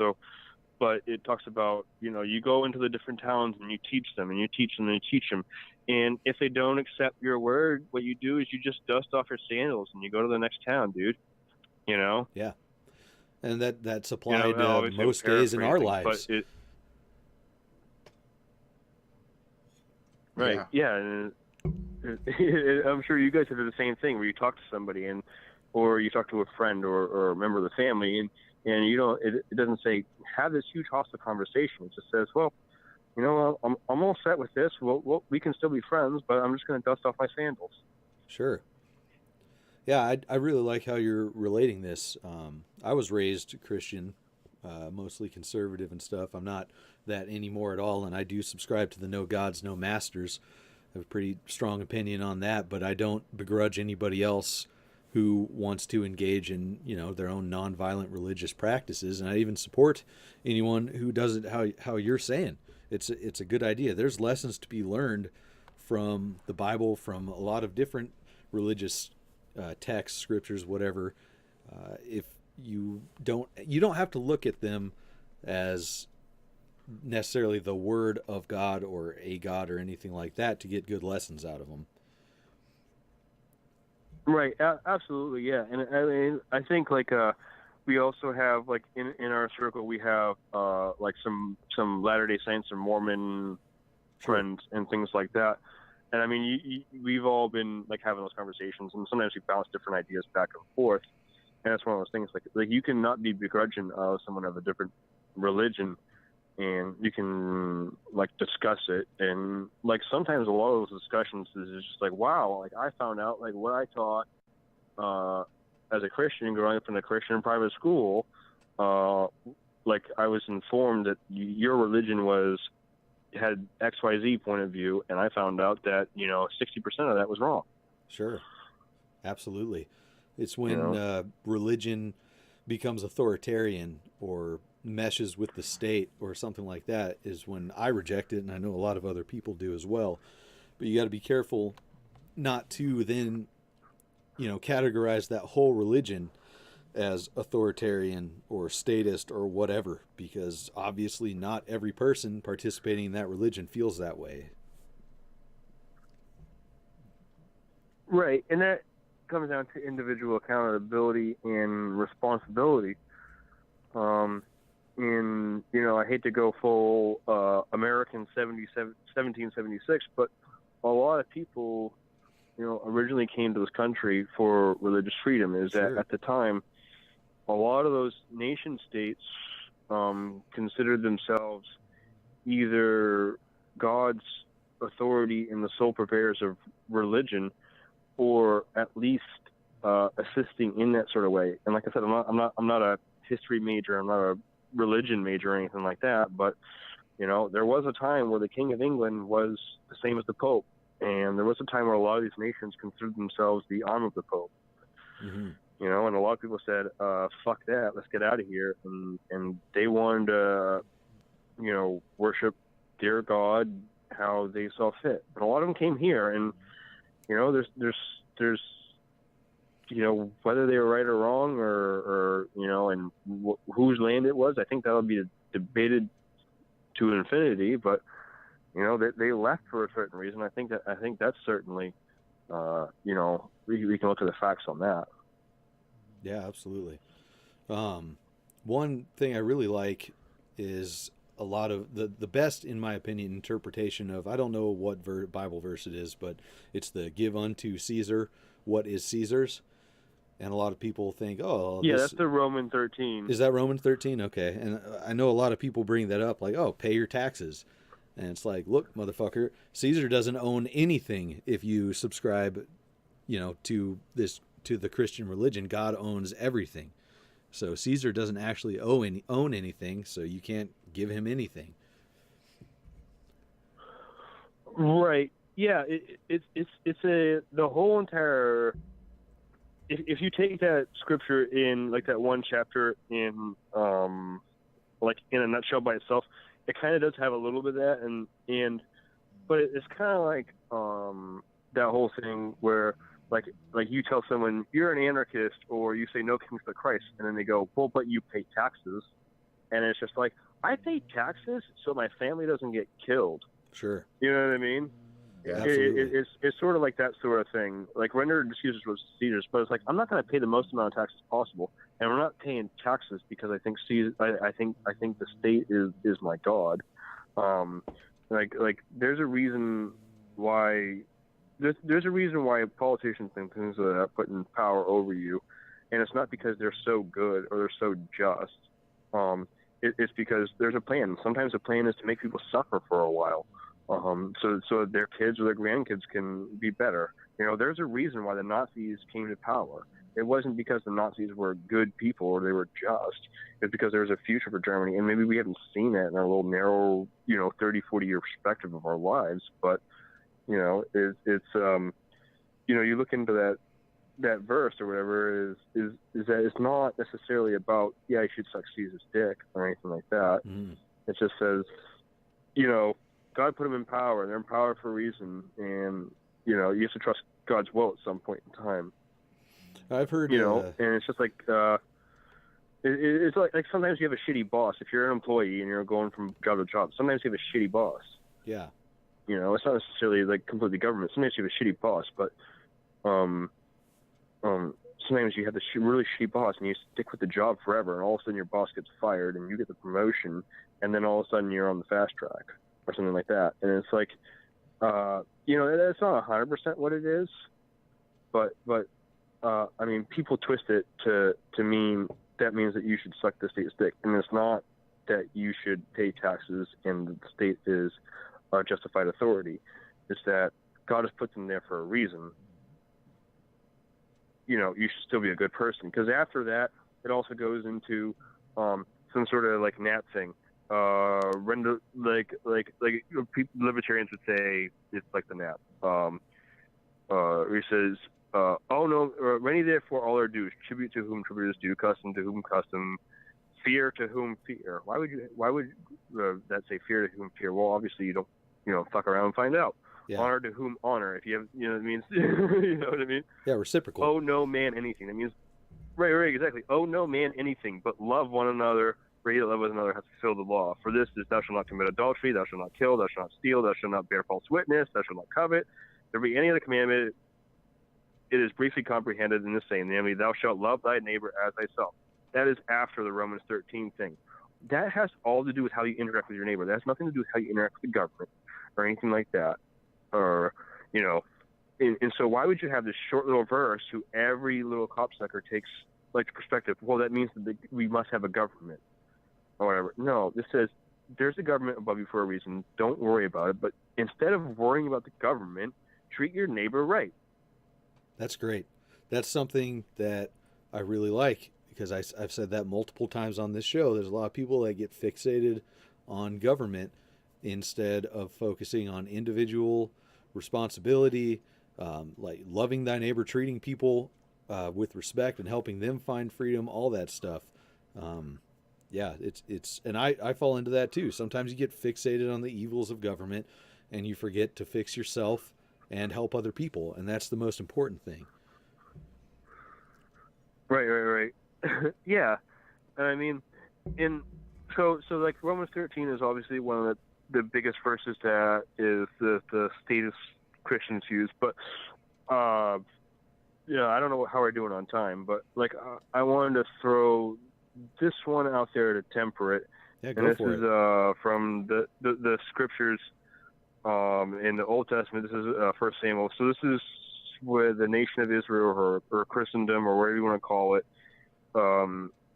but it talks about you go into the different towns and you teach them and you teach them and you teach them, and if they don't accept your word, what you do is you just dust off your sandals and you go to the next town, dude. Yeah, and that's applied most days in our lives. Right. Yeah. And I'm sure you guys have done the same thing where you talk to somebody or you talk to a friend or a member of the family and it doesn't say have this huge hostile conversation. It just says, well, I'm all set with this. Well, we can still be friends, but I'm just going to dust off my sandals. Sure. Yeah, I really like how you're relating this. I was raised Christian, mostly conservative and stuff. I'm not that anymore at all, and I do subscribe to the no gods, no masters. I have a pretty strong opinion on that, but I don't begrudge anybody else who wants to engage in their own nonviolent religious practices, and I even support anyone who does it how you're saying. It's a good idea. There's lessons to be learned from the Bible, from a lot of different religious texts, scriptures, whatever. If you don't have to look at them as necessarily the word of God or a God or anything like that to get good lessons out of them. Right. Absolutely. Yeah. And I think we we also have, like, in our circle, we have like some Latter-day Saints and Mormon friends and things like that. And I mean, we've all been like having those conversations, and sometimes we bounce different ideas back and forth. And that's one of those things, like you cannot be begrudging of someone of a different religion, and you can like discuss it. And like sometimes a lot of those discussions is just like, wow, like I found out like what I taught as a Christian growing up in a Christian private school. Like I was informed that your religion had XYZ point of view, and I found out that 60% of that was wrong. Sure, absolutely. It's when religion becomes authoritarian or meshes with the state or something like that is when I reject it, and I know a lot of other people do as well. But you got to be careful not to then categorize that whole religion as authoritarian or statist or whatever, because obviously not every person participating in that religion feels that way. Right, and that comes down to individual accountability and responsibility. And I hate to go full American 1776, but a lot of people originally came to this country for religious freedom. That at the time, a lot of those nation states considered themselves either God's authority and the sole purveyors of religion, or at least assisting in that sort of way. And like I said, I'm not a history major, I'm not a religion major or anything like that, but there was a time where the King of England was the same as the Pope, and there was a time where a lot of these nations considered themselves the arm of the Pope. Mm-hmm. And a lot of people said, fuck that, let's get out of here. And they wanted to, worship their God how they saw fit. And a lot of them came here, and, there's whether they were right or wrong or and whose land it was, I think that'll be debated to infinity, but, they left for a certain reason. I think that's certainly, we can look at the facts on that. Yeah, absolutely. One thing I really like is a lot of the best, in my opinion, interpretation of, I don't know what Bible verse it is, but it's the give unto Caesar what is Caesar's. And a lot of people think, that's the Roman 13. Is that Roman 13? Okay. And I know a lot of people bring that up, like, pay your taxes. And it's like, look, motherfucker, Caesar doesn't own anything if you subscribe, to the Christian religion. God owns everything. So Caesar doesn't actually own anything, so you can't give him anything. Right. Yeah, it's the whole entire, if you take that scripture in like that one chapter in like in a nutshell by itself, it kind of does have a little bit of that, but it's kind of like that whole thing where like you tell someone you're an anarchist, or you say no kings but Christ, and then they go, well, but you pay taxes, and it's just like, I pay taxes so my family doesn't get killed. Sure. You know what I mean? Yeah, absolutely. It's sort of like that sort of thing. Like, render to Caesar's was Caesar's, but it's like, I'm not going to pay the most amount of taxes possible, and we're not paying taxes because I think Caesar, I think the state is my God. Like there's a reason why. There's a reason why politicians and things like that put in power over you, and it's not because they're so good or they're so just. It's because there's a plan. Sometimes the plan is to make people suffer for a while, so their kids or their grandkids can be better. There's a reason why the Nazis came to power. It wasn't because the Nazis were good people or they were just. It's because there was a future for Germany, and maybe we haven't seen that in our little narrow, 30, 40-year perspective of our lives, but it's you look into that verse or whatever is that it's not necessarily about, you should suck Caesar's dick or anything like that. Mm. It just says, God put them in power. They're in power for a reason, and you have to trust God's will at some point in time. I've heard, and it's just like it's like sometimes you have a shitty boss. If you're an employee and you're going from job to job, sometimes you have a shitty boss. Yeah. It's not necessarily like completely government. Sometimes you have a shitty boss, but sometimes you have this really shitty boss and you stick with the job forever, and all of a sudden your boss gets fired and you get the promotion, and then all of a sudden you're on the fast track or something like that. And it's like, that's not 100% what it is, but I mean, people twist it to mean that means that you should suck the state's dick, and it's not that you should pay taxes and the state is justified authority. It's that God has put them there for a reason. You should still be a good person, because after that, it also goes into some sort of like Nat thing. Render libertarians would say it's like the Nat. He says, "Oh no, ready therefore all are due. Tribute to whom tribute is due. Custom to whom custom. Fear to whom fear." Why would that say fear to whom fear? Well, obviously you don't fuck around and find out. Yeah. Honor to whom honor. If you have, it means, you know what I mean? Yeah, reciprocal. Oh no man anything. That means, right, exactly. Oh no man anything, but love one another. Ready to love one another has fulfilled the law. For this is, thou shalt not commit adultery, thou shalt not kill, thou shalt not steal, thou shalt not bear false witness, thou shalt not covet. There be any other commandment, it is briefly comprehended in the same, namely, thou shalt love thy neighbor as thyself. That is after the Romans 13 thing. That has all to do with how you interact with your neighbor. That has nothing to do with how you interact with the government or anything like that. Or, and so why would you have this short little verse who every little copsucker takes like the perspective, well, that means that we must have a government or whatever. No, this says there's a government above you for a reason. Don't worry about it. But instead of worrying about the government, treat your neighbor right. That's great. That's something that I really like, because I've said that multiple times on this show. There's a lot of people that get fixated on government instead of focusing on individual responsibility, like loving thy neighbor, treating people with respect and helping them find freedom, all that stuff. And I fall into that too. Sometimes you get fixated on the evils of government and you forget to fix yourself and help other people, and that's the most important thing. Right. Yeah, and I mean, so like Romans 13 is obviously one of the biggest verses that is the status Christians use, but I don't know how we're doing on time, but like I wanted to throw this one out there to temper it. Yeah, and this is from the scriptures in the Old Testament. This is 1 Samuel. So this is where the nation of Israel or Christendom or whatever you want to call it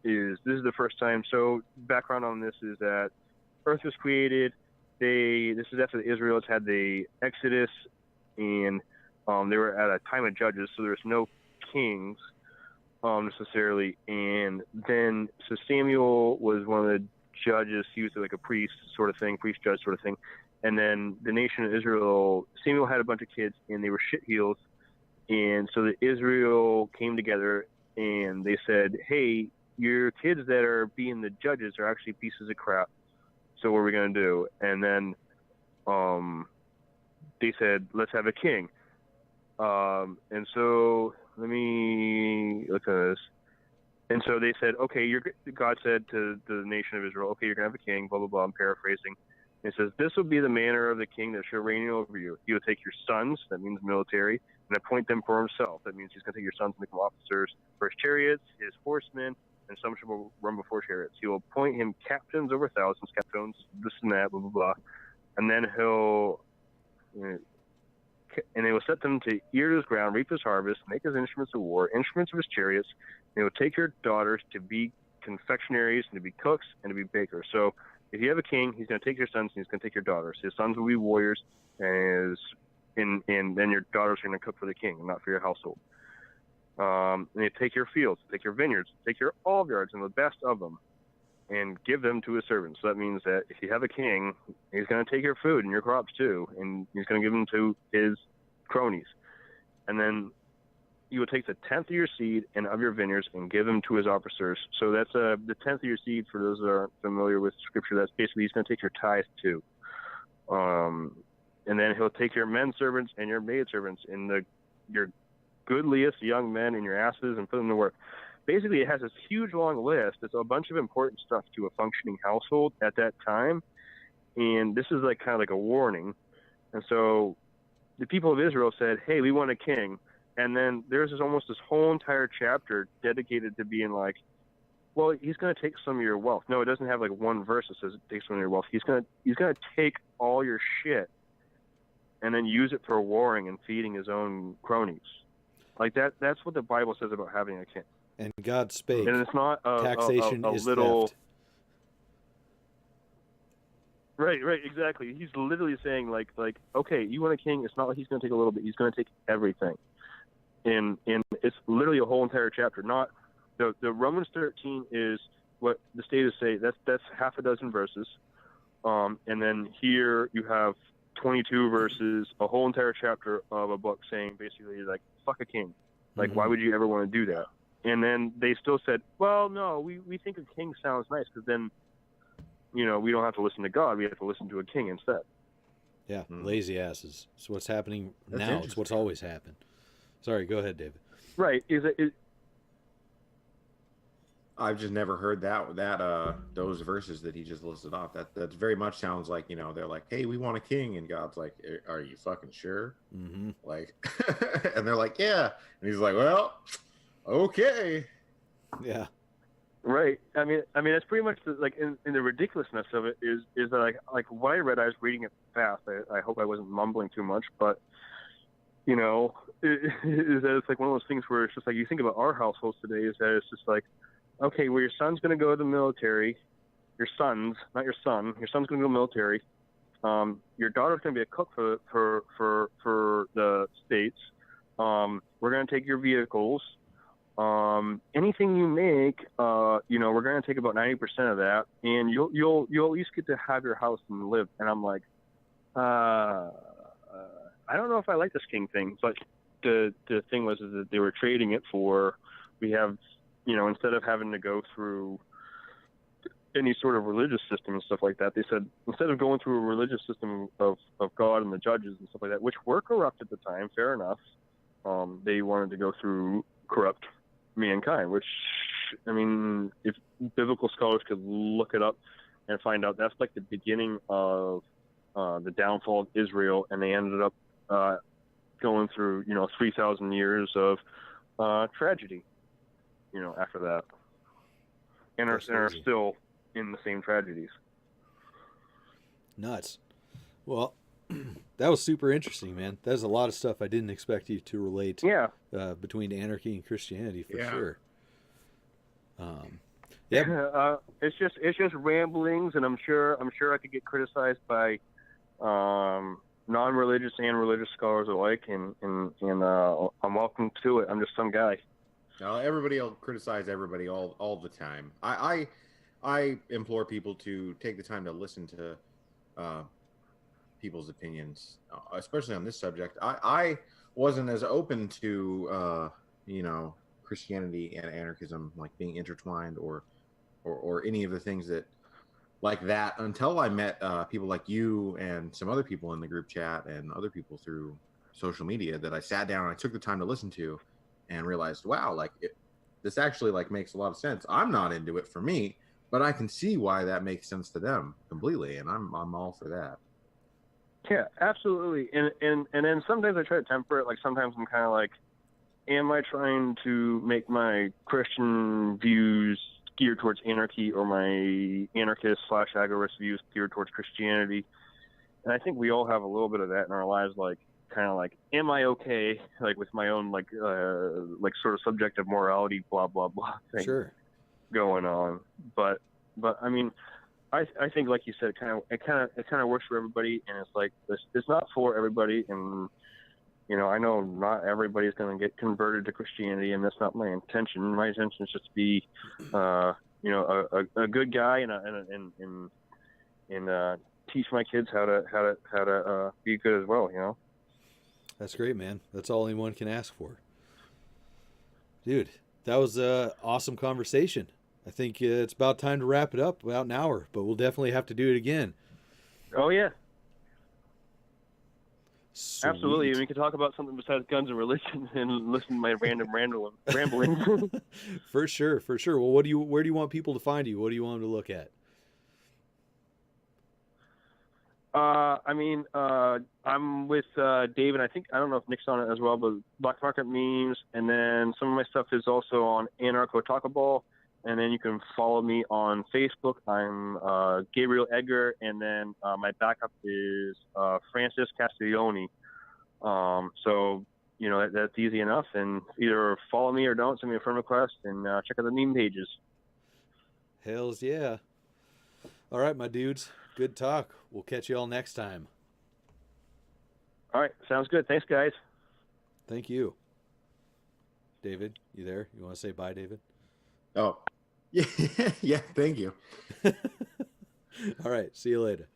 this is the first time. So background on this is that Earth was created. This is after the Israelites had the Exodus, and they were at a time of judges, so there's no kings necessarily. And then so Samuel was one of the judges. He was like a priest sort of thing, priest judge sort of thing. And then the nation of Israel, Samuel had a bunch of kids, and they were shitheels. And so the Israel came together, and they said, hey, your kids that are being the judges are actually pieces of crap. So what are we going to do? And then they said, let's have a king. And so let me look at this. And so they said, okay, God said to the nation of Israel, okay, you're going to have a king, blah, blah, blah. I'm paraphrasing. It says, this will be the manner of the king that shall reign over you. He will take your sons, that means military, and appoint them for himself. That means he's going to take your sons and make them officers for his chariots, his horsemen, and some shall run before chariots. He will appoint him captains over thousands, captains, this and that, blah, blah, blah. And then and they will set them to ear to his ground, reap his harvest, make his instruments of war, instruments of his chariots. And they will take your daughters to be confectionaries and to be cooks and to be bakers. So if you have a king, he's going to take your sons and he's going to take your daughters. His sons will be warriors, and then your daughters are going to cook for the king and not for your household. And they take your fields, take your vineyards, take your olive yards and the best of them, and give them to his servants. So that means that if you have a king, he's going to take your food and your crops too, and he's going to give them to his cronies. And then you will take the 10th of your seed and of your vineyards and give them to his officers. So that's the 10th of your seed, for those that aren't familiar with scripture, that's basically he's going to take your tithe too. And then he'll take your men servants and your maid servants and your goodliest young men and your asses and put them to work. Basically, it has this huge long list. It's a bunch of important stuff to a functioning household at that time. And this is kind of like a warning. And so the people of Israel said, hey, we want a king. And then there's almost this whole entire chapter dedicated to being like, well, he's going to take some of your wealth. No, it doesn't have like one verse that says take some of your wealth. He's going to take all your shit and then use it for warring and feeding his own cronies. Like that's what the Bible says about having a king. And God spake. And it's not taxation is little theft. Right, exactly. He's literally saying like, okay, you want a king? It's not like he's going to take a little bit. He's going to take everything. And it's literally a whole entire chapter. Not the Romans 13 is what the states say. That's half a dozen verses. And then here you have 22 verses, a whole entire chapter of a book saying basically like, fuck a king. Like, why would you ever want to do that? And then they still said, well, no, we think a king sounds nice because then, we don't have to listen to God. We have to listen to a king instead. Yeah, lazy asses. It's what's happening now. It's what's always happened. Sorry, go ahead, David. Right. I've just never heard those verses that he just listed off. That very much sounds like, they're like, hey, we want a king. And God's like, are you fucking sure? Mm-hmm. Like, and they're like, yeah. And he's like, well, okay. Yeah. Right. I mean, that's pretty much like in the ridiculousness of it is that like what I read, I was reading it fast. I hope I wasn't mumbling too much, but is that it's like one of those things where it's just like you think about our households today is that it's just like, okay, well, your son's going to go to the military. Your son's, not your son. Your son's going to go to the military. Your daughter's going to be a cook for the states. We're going to take your vehicles. Anything you make, we're going to take about 90% of that, and you'll at least get to have your house and live. And I'm like, I don't know if I like this king thing, but the thing was is that they were trading it for, we have, instead of having to go through any sort of religious system and stuff like that, they said, instead of going through a religious system of God and the judges and stuff like that, which were corrupt at the time, fair enough, they wanted to go through corrupt mankind, which, I mean, if biblical scholars could look it up and find out, that's like the beginning of the downfall of Israel, and they ended up going through 3,000 years of tragedy after that, and are still in the same tragedies. Nuts. Well, that was super interesting, man. There's a lot of stuff I didn't expect you to relate. Yeah. Between anarchy and Christianity, for sure. It's just ramblings, and I'm sure I could get criticized by non-religious and religious scholars alike, and I'm welcome to it. I'm just some guy. Everybody will criticize everybody all the time. I implore people to take the time to listen to people's opinions, especially on this subject. I wasn't as open to Christianity and anarchism like being intertwined or any of the things that like that until I met people like you and some other people in the group chat and other people through social media that I sat down and I took the time to listen to and realized, wow, like this actually like makes a lot of sense. I'm not into it for me, but I can see why that makes sense to them completely, and I'm all for that. Yeah, absolutely. And then sometimes I try to temper it. Like sometimes I'm kind of like, am I trying to make my Christian views geared towards anarchy or my anarchist/agorist views geared towards Christianity? And I think we all have a little bit of that in our lives, like kind of like, am I okay, like with my own like sort of subjective morality, blah blah blah thing going on. But I mean, I think like you said, it kind of works for everybody, and it's like it's not for everybody, and I know not everybody's going to get converted to Christianity, and that's not my intention. My intention is just to be a good guy and teach my kids how to be good as well. That's great, man. That's all anyone can ask for. Dude, that was an awesome conversation. I think it's about time to wrap it up, about an hour, but we'll definitely have to do it again. Oh, yeah. Sweet. Absolutely. And we can talk about something besides guns and religion and listen to my random rambling. For sure. Well, where do you want people to find you? What do you want them to look at? I'm with Dave, and I don't know if Nick's on it as well, but Black Market Memes, and then some of my stuff is also on Anarcho Taco Ball, and then you can follow me on Facebook. I'm Gabriel Edgar, and then my backup is Francis Castiglione. So, that's easy enough, and either follow me or don't, send me a friend request, and check out the meme pages. Hells yeah. All right, my dudes. Good talk. We'll catch you all next time. All right. Sounds good. Thanks, guys. Thank you. David, you there? You want to say bye, David? Oh, yeah. Yeah. Thank you. All right. See you later.